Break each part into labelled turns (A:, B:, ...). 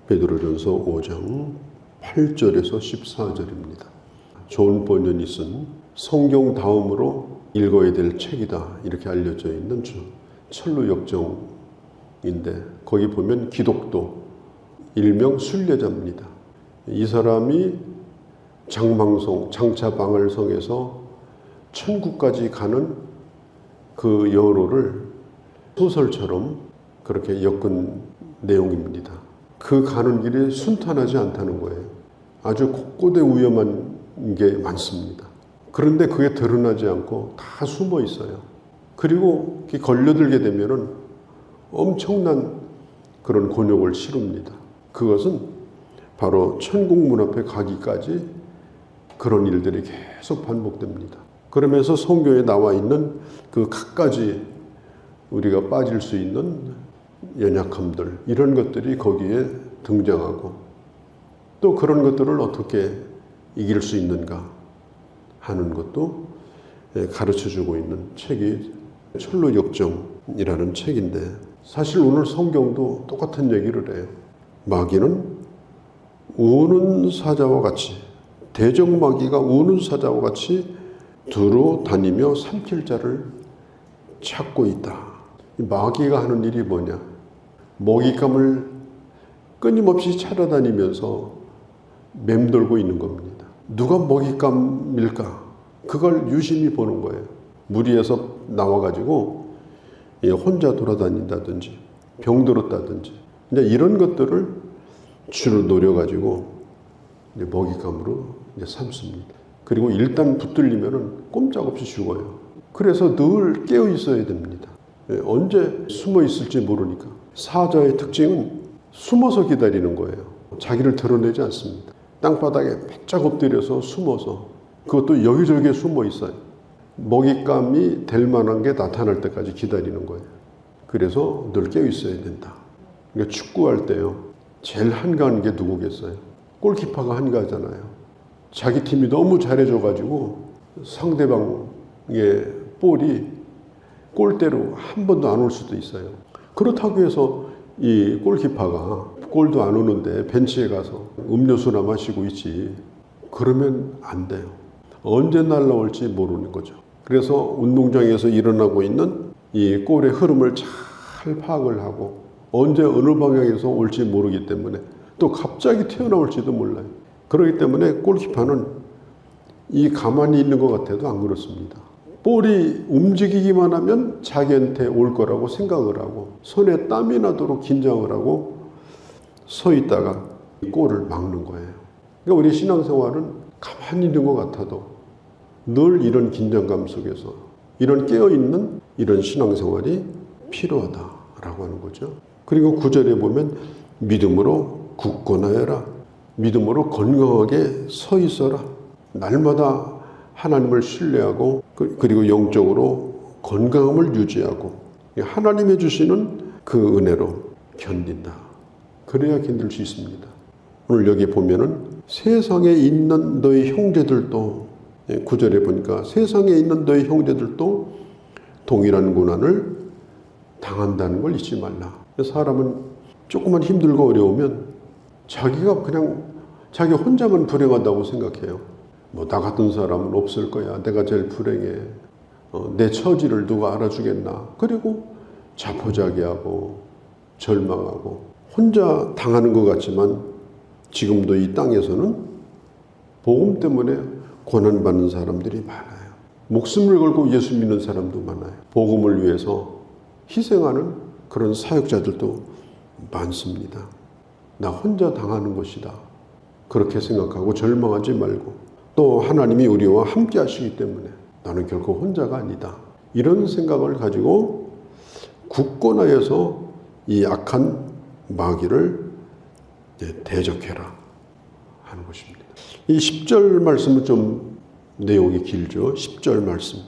A: 베드로전서 5장 8절에서 14절입니다. 존 번연이 쓴 성경 다음으로 읽어야 될 책이다 이렇게 알려져 있는 철로역정인데, 거기 보면 기독도 일명 순례자입니다. 이 사람이 장망성, 장차방을성에서 천국까지 가는 그 여로를 소설처럼 그렇게 엮은 내용입니다. 그 가는 길이 순탄하지 않다는 거예요. 아주 곳곳에 위험한 게 많습니다. 그런데 그게 드러나지 않고 다 숨어 있어요. 그리고 걸려들게 되면은 엄청난 그런 곤욕을 치릅니다. 그것은 바로 천국 문 앞에 가기까지 그런 일들이 계속 반복됩니다. 그러면서 성경에 나와 있는 그 갖가지 우리가 빠질 수 있는 연약함들, 이런 것들이 거기에 등장하고, 또 그런 것들을 어떻게 이길 수 있는가 하는 것도 가르쳐주고 있는 책이 철로역정이라는 책인데, 사실 오늘 성경도 똑같은 얘기를 해요. 마귀는 우는 사자와 같이, 대적마귀가 우는 사자와 같이 두루 다니며 삼킬 자를 찾고 있다. 마귀가 하는 일이 뭐냐? 먹잇감을 끊임없이 찾아다니면서 맴돌고 있는 겁니다. 누가 먹잇감일까? 그걸 유심히 보는 거예요. 무리에서 나와가지고 혼자 돌아다닌다든지 병들었다든지 이제 이런 것들을 주로 노려가지고 이제 먹잇감으로 이제 삼습니다. 그리고 일단 붙들리면은 꼼짝없이 죽어요. 그래서 늘 깨어 있어야 됩니다. 언제 숨어 있을지 모르니까. 사자의 특징은 숨어서 기다리는 거예요. 자기를 드러내지 않습니다. 땅바닥에 바짝 엎드려서 숨어서, 그것도 여기저기에 숨어 있어요. 먹잇감이 될 만한 게 나타날 때까지 기다리는 거예요. 그래서 늘 깨어 있어야 된다. 그러니까 축구할 때요, 제일 한가한 게 누구겠어요? 골키퍼가 한가하잖아요. 자기 팀이 너무 잘해줘가지고 상대방의 볼이 골대로 한 번도 안 올 수도 있어요. 그렇다고 해서 이 골키퍼가 골도 안 오는데 벤치에 가서 음료수나 마시고 있지, 그러면 안 돼요. 언제 날라올지 모르는 거죠. 그래서 운동장에서 일어나고 있는 이 골의 흐름을 잘 파악을 하고, 언제 어느 방향에서 올지 모르기 때문에, 또 갑자기 튀어나올지도 몰라요. 그렇기 때문에 골키퍼는 이 가만히 있는 것 같아도 안 그렇습니다. 볼이 움직이기만 하면 자기한테 올 거라고 생각을 하고, 손에 땀이 나도록 긴장을 하고 서 있다가 골을 막는 거예요. 그러니까 우리 신앙생활은 가만히 있는 것 같아도 늘 이런 긴장감 속에서 이런 깨어있는 이런 신앙생활이 필요하다라고 하는 거죠. 그리고 9절에 보면 믿음으로 굳건하여라. 믿음으로 건강하게 서 있어라. 날마다 하나님을 신뢰하고, 그리고 영적으로 건강함을 유지하고 하나님이 주시는 그 은혜로 견딘다. 그래야 견딜 수 있습니다. 오늘 여기 보면은 세상에 있는 너희 형제들도, 9절에 보니까 세상에 있는 너희 형제들도 동일한 고난을 당한다는 걸 잊지 말라. 사람은 조금만 힘들고 어려우면 자기가 그냥 자기 혼자만 불행하다고 생각해요. 뭐 나 같은 사람은 없을 거야. 내가 제일 불행해. 내 처지를 누가 알아주겠나. 그리고 자포자기하고 절망하고 혼자 당하는 것 같지만, 지금도 이 땅에서는 복음 때문에 고난받는 사람들이 많아요. 목숨을 걸고 예수 믿는 사람도 많아요. 복음을 위해서 희생하는 그런 사역자들도 많습니다. 나 혼자 당하는 것이다. 그렇게 생각하고 절망하지 말고, 또 하나님이 우리와 함께 하시기 때문에 나는 결코 혼자가 아니다. 이런 생각을 가지고 굳건하여서 이 악한 마귀를 대적해라 하는 것입니다. 이 10절 말씀은 좀 내용이 길죠. 10절 말씀.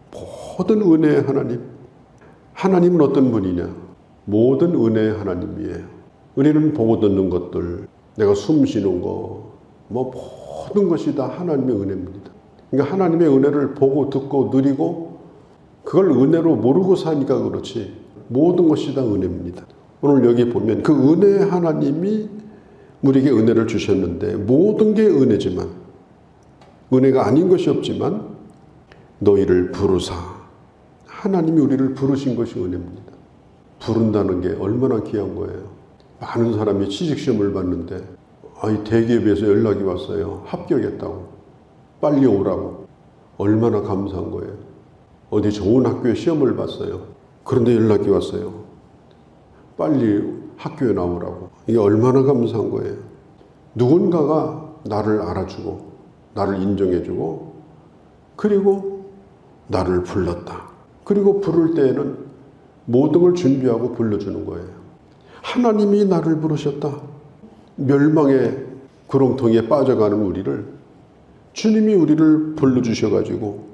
A: 모든 은혜의 하나님. 하나님은 어떤 분이냐? 모든 은혜의 하나님이에요. 우리는 보고 듣는 것들, 내가 숨 쉬는 거, 모든 것이 다 하나님의 은혜입니다. 그러니까 하나님의 은혜를 보고 듣고 누리고 그걸 은혜로 모르고 사니까 그렇지, 모든 것이 다 은혜입니다. 오늘 여기 보면 그 은혜의 하나님이 우리에게 은혜를 주셨는데 모든 게 은혜지만, 은혜가 아닌 것이 없지만 너희를 부르사, 하나님이 우리를 부르신 것이 은혜입니다. 부른다는 게 얼마나 귀한 거예요. 많은 사람이 취직시험을 봤는데 대기업에서 연락이 왔어요. 합격했다고, 빨리 오라고. 얼마나 감사한 거예요. 어디 좋은 학교에 시험을 봤어요. 그런데 연락이 왔어요. 빨리 학교에 나오라고. 이게 얼마나 감사한 거예요. 누군가가 나를 알아주고 나를 인정해주고 그리고 나를 불렀다. 그리고 부를 때에는 모든 걸 준비하고 불러주는 거예요. 하나님이 나를 부르셨다. 멸망의 구렁텅이에 빠져가는 우리를 주님이 우리를 불러주셔가지고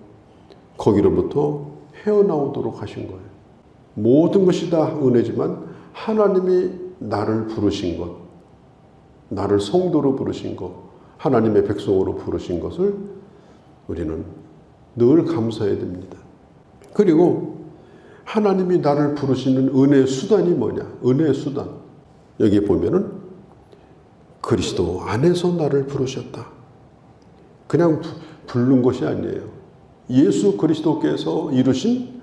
A: 거기로부터 헤어나오도록 하신 거예요. 모든 것이 다 은혜지만 하나님이 나를 부르신 것, 나를 성도로 부르신 것, 하나님의 백성으로 부르신 것을 우리는 늘 감사해야 됩니다. 그리고 하나님이 나를 부르시는 은혜의 수단이 뭐냐? 은혜의 수단. 여기 보면은 그리스도 안에서 나를 부르셨다. 그냥 부른 것이 아니에요. 예수 그리스도께서 이루신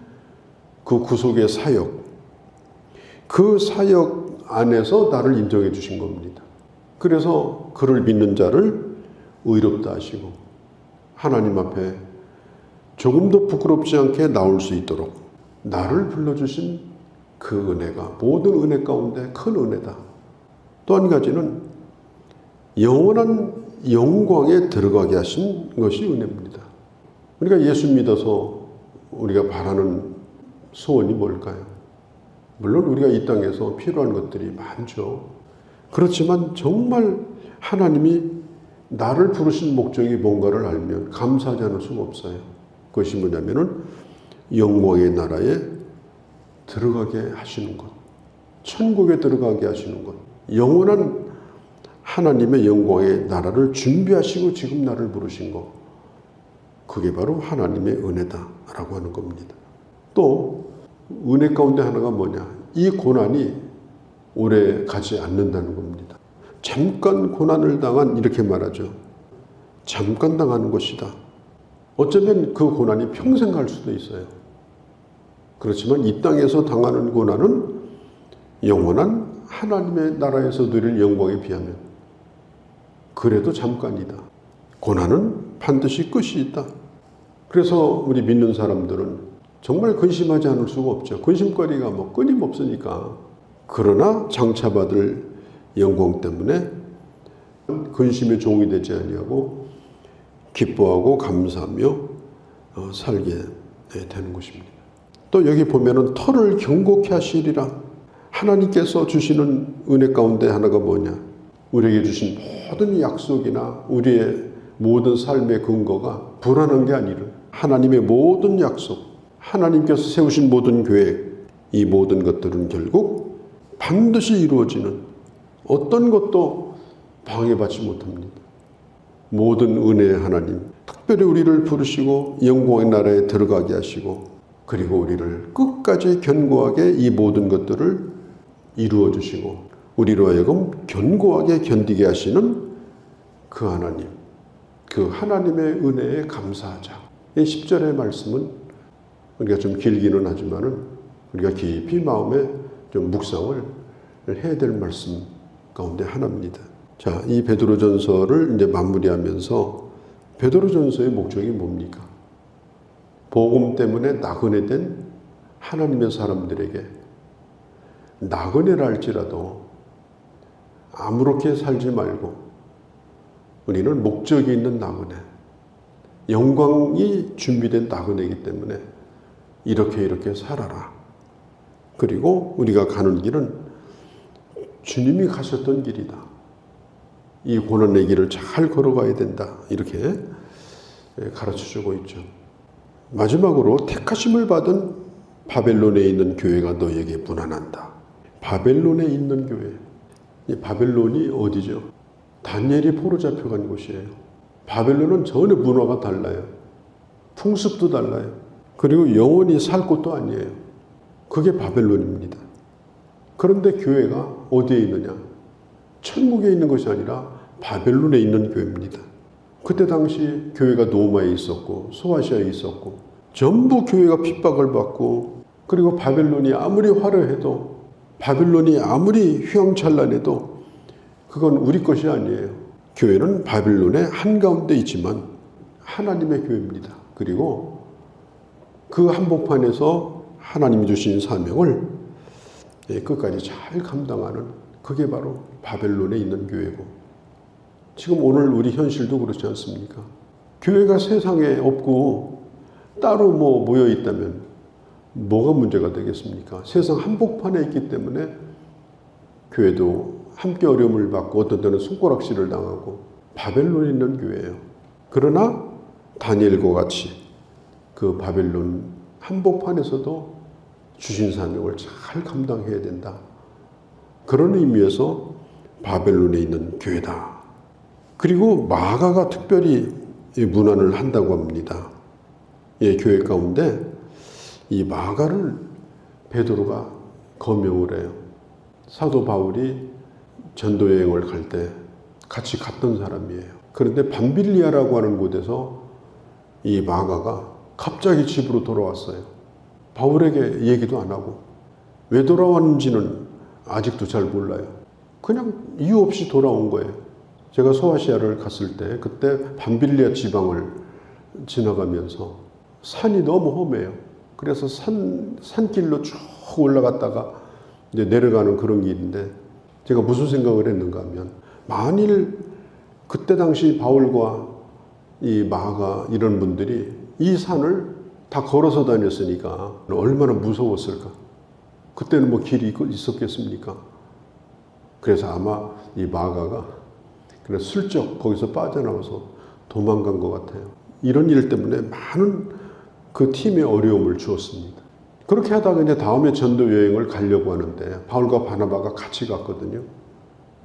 A: 그 구속의 사역, 그 사역 안에서 나를 인정해 주신 겁니다. 그래서 그를 믿는 자를 의롭다 하시고 하나님 앞에 조금도 부끄럽지 않게 나올 수 있도록 나를 불러주신 그 은혜가 모든 은혜 가운데 큰 은혜다. 또 한 가지는 영원한 영광에 들어가게 하신 것이 은혜입니다. 우리가 예수 믿어서 우리가 바라는 소원이 뭘까요? 물론 우리가 이 땅에서 필요한 것들이 많죠. 그렇지만 정말 하나님이 나를 부르신 목적이 뭔가를 알면 감사하지 않을 수가 없어요. 그것이 뭐냐면은 영광의 나라에 들어가게 하시는 것, 천국에 들어가게 하시는 것, 영원한 하나님의 영광의 나라를 준비하시고 지금 나를 부르신 것, 그게 바로 하나님의 은혜다라고 하는 겁니다. 또 은혜 가운데 하나가 뭐냐? 이 고난이 오래 가지 않는다는 겁니다. 잠깐 고난을 당한, 이렇게 말하죠. 잠깐 당하는 것이다. 어쩌면 그 고난이 평생 갈 수도 있어요. 그렇지만 이 땅에서 당하는 고난은 영원한 하나님의 나라에서 누릴 영광에 비하면 그래도 잠깐이다. 고난은 반드시 끝이 있다. 그래서 우리 믿는 사람들은 정말 근심하지 않을 수가 없죠. 근심거리가 끊임없으니까. 그러나 장차받을 영광 때문에 근심의 종이 되지 아니하고 기뻐하고 감사하며 살게 되는 것입니다. 또 여기 보면은 터를 경고케 하시리라. 하나님께서 주시는 은혜 가운데 하나가 뭐냐? 우리에게 주신 모든 약속이나 우리의 모든 삶의 근거가 불안한 게 아니라 하나님의 모든 약속, 하나님께서 세우신 모든 계획, 이 모든 것들은 결국 반드시 이루어지는, 어떤 것도 방해받지 못합니다. 모든 은혜의 하나님, 특별히 우리를 부르시고 영광의 나라에 들어가게 하시고 그리고 우리를 끝까지 견고하게 이 모든 것들을 이루어 주시고 우리로 하여금 견고하게 견디게 하시는 그 하나님, 그 하나님의 은혜에 감사하자. 이 10절의 말씀은 우리가 좀 길기는 하지만은 우리가 깊이 마음에 좀 묵상을 해야 될 말씀 가운데 하나입니다. 자, 이 베드로전서를 이제 마무리하면서 베드로전서의 목적이 뭡니까? 복음 때문에 나그네된 하나님의 사람들에게 나그네라 할지라도 아무렇게 살지 말고 우리는 목적이 있는 나그네, 영광이 준비된 나그네이기 때문에 이렇게 살아라. 그리고 우리가 가는 길은 주님이 가셨던 길이다. 이 고난의 길을 잘 걸어가야 된다. 이렇게 가르쳐주고 있죠. 마지막으로 택하심을 받은 바벨론에 있는 교회가 너에게 분한한다. 바벨론에 있는 교회. 이 바벨론이 어디죠? 다니엘이 포로 잡혀간 곳이에요. 바벨론은 전혀 문화가 달라요. 풍습도 달라요. 그리고 영원히 살 곳도 아니에요. 그게 바벨론입니다. 그런데 교회가 어디에 있느냐? 천국에 있는 것이 아니라 바벨론에 있는 교회입니다. 그때 당시 교회가 노마에 있었고 소아시아에 있었고 전부 교회가 핍박을 받고, 그리고 바벨론이 아무리 화려해도, 바벨론이 아무리 휘황찬란해도 그건 우리 것이 아니에요. 교회는 바벨론의 한가운데 있지만 하나님의 교회입니다. 그리고 그 한복판에서 하나님이 주신 사명을 끝까지 잘 감당하는, 그게 바로 바벨론에 있는 교회고, 지금 오늘 우리 현실도 그렇지 않습니까? 교회가 세상에 없고 따로 모여 있다면 뭐가 문제가 되겠습니까? 세상 한복판에 있기 때문에 교회도 함께 어려움을 받고 어떤 때는 손가락질을 당하고 바벨론에 있는 교회예요. 그러나 다니엘과 같이 그 바벨론 한복판에서도 주신 사명을 잘 감당해야 된다. 그런 의미에서 바벨론에 있는 교회다. 그리고 마가가 특별히 문안을 한다고 합니다. 교회 가운데 이 마가를 베드로가 거명을 해요. 사도 바울이 전도 여행을 갈 때 같이 갔던 사람이에요. 그런데 밤빌리아라고 하는 곳에서 이 마가가 갑자기 집으로 돌아왔어요. 바울에게 얘기도 안 하고. 왜 돌아왔는지는 아직도 잘 몰라요. 그냥 이유 없이 돌아온 거예요. 제가 소아시아를 갔을 때 그때 밤빌리아 지방을 지나가면서 산이 너무 험해요. 그래서 산길로 쭉 올라갔다가 이제 내려가는 그런 길인데, 제가 무슨 생각을 했는가 하면, 만일 그때 당시 바울과 이 마가 이런 분들이 이 산을 다 걸어서 다녔으니까 얼마나 무서웠을까. 그때는 길이 있었겠습니까? 그래서 아마 이 마가가 그래 슬쩍 거기서 빠져나와서 도망간 것 같아요. 이런 일 때문에 많은 그 팀에 어려움을 주었습니다. 그렇게 하다가 이제 다음에 전도 여행을 가려고 하는데 바울과 바나바가 같이 갔거든요.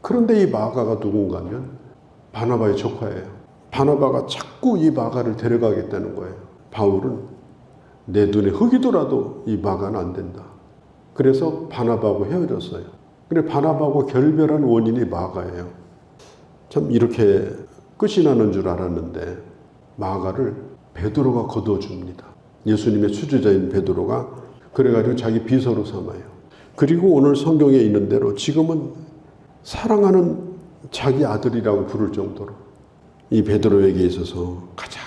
A: 그런데 이 마가가 누군가 하면 바나바의 조카예요. 바나바가 자꾸 이 마가를 데려가겠다는 거예요. 바울은 내 눈에 흙이더라도 이 마가는 안 된다. 그래서 바나바하고 헤어졌어요. 근데 바나바하고 결별한 원인이 마가예요. 참 이렇게 끝이 나는 줄 알았는데 마가를 베드로가 거두어줍니다. 예수님의 수제자인 베드로가 그래가지고 자기 비서로 삼아요. 그리고 오늘 성경에 있는 대로 지금은 사랑하는 자기 아들이라고 부를 정도로 이 베드로에게 있어서 가장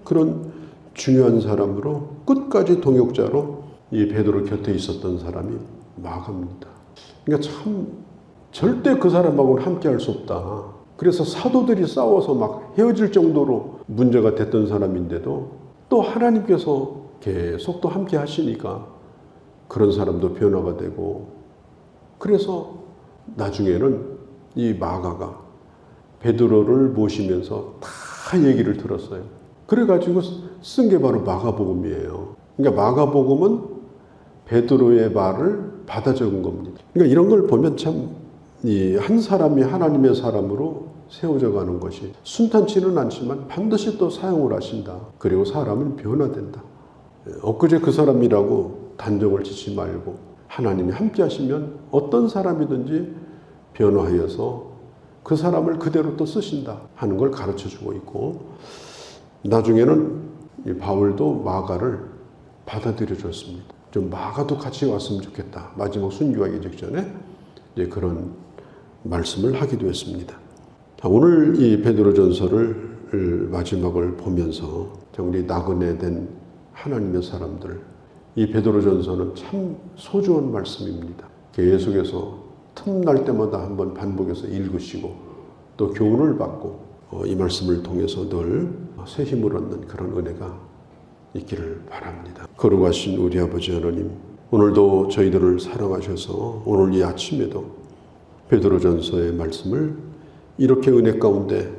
A: 그런 중요한 사람으로, 끝까지 동역자로 이 베드로 곁에 있었던 사람이 마가입니다. 그러니까 참 절대 그 사람하고는 함께 할 수 없다. 그래서 사도들이 싸워서 막 헤어질 정도로 문제가 됐던 사람인데도 또 하나님께서 계속 또 함께 하시니까 그런 사람도 변화가 되고, 그래서 나중에는 이 마가가 베드로를 모시면서 다 얘기를 들었어요. 그래가지고 쓴 게 바로 마가복음이에요. 그러니까 마가복음은 베드로의 말을 받아 적은 겁니다. 그러니까 이런 걸 보면 참 이 한 사람이 하나님의 사람으로 세워져 가는 것이 순탄치는 않지만 반드시 또 사용을 하신다. 그리고 사람은 변화된다. 엊그제 그 사람이라고 단정을 짓지 말고 하나님이 함께 하시면 어떤 사람이든지 변화하여서 그 사람을 그대로 또 쓰신다 하는 걸 가르쳐주고 있고, 나중에는 이 바울도 마가를 받아들여 줬습니다. 좀 마가도 같이 왔으면 좋겠다. 마지막 순교하기 직전에 이제 그런 말씀을 하기도 했습니다. 오늘 이 베드로전서를 마지막을 보면서 우리 나그네 된 하나님의 사람들, 이 베드로전서는 참 소중한 말씀입니다. 계속해서 틈날 때마다 한번 반복해서 읽으시고 또 교훈을 받고 이 말씀을 통해서 늘 새 힘을 얻는 그런 은혜가 있기를 바랍니다. 거룩하신 우리 아버지 하나님, 오늘도 저희들을 사랑하셔서 오늘 이 아침에도 베드로전서의 말씀을 이렇게 은혜 가운데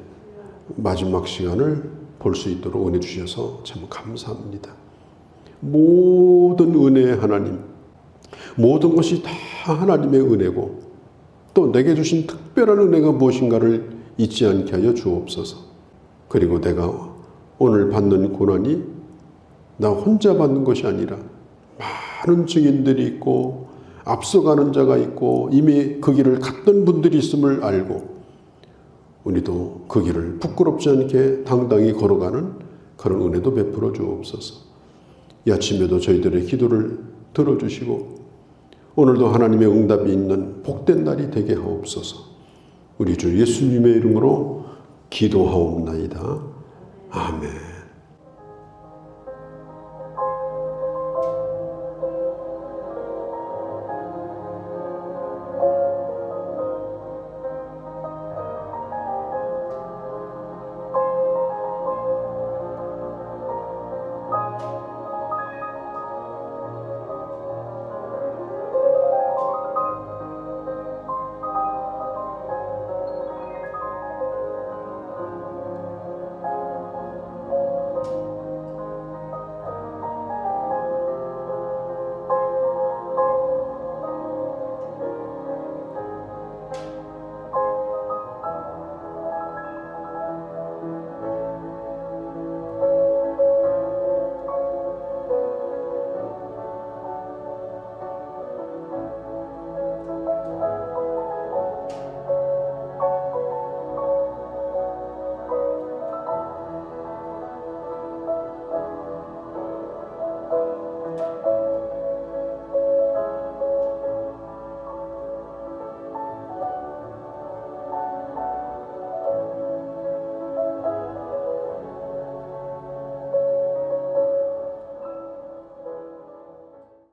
A: 마지막 시간을 볼 수 있도록 은혜 주셔서 참 감사합니다. 모든 은혜의 하나님, 모든 것이 다 하나님의 은혜고 또 내게 주신 특별한 은혜가 무엇인가를 잊지 않게 하여 주옵소서. 그리고 내가 오늘 받는 고난이 나 혼자 받는 것이 아니라 많은 증인들이 있고 앞서가는 자가 있고 이미 그 길을 갔던 분들이 있음을 알고 우리도 그 길을 부끄럽지 않게 당당히 걸어가는 그런 은혜도 베풀어 주옵소서. 이 아침에도 저희들의 기도를 들어주시고 오늘도 하나님의 응답이 있는 복된 날이 되게 하옵소서. 우리 주 예수님의 이름으로 기도하옵나이다. 아멘.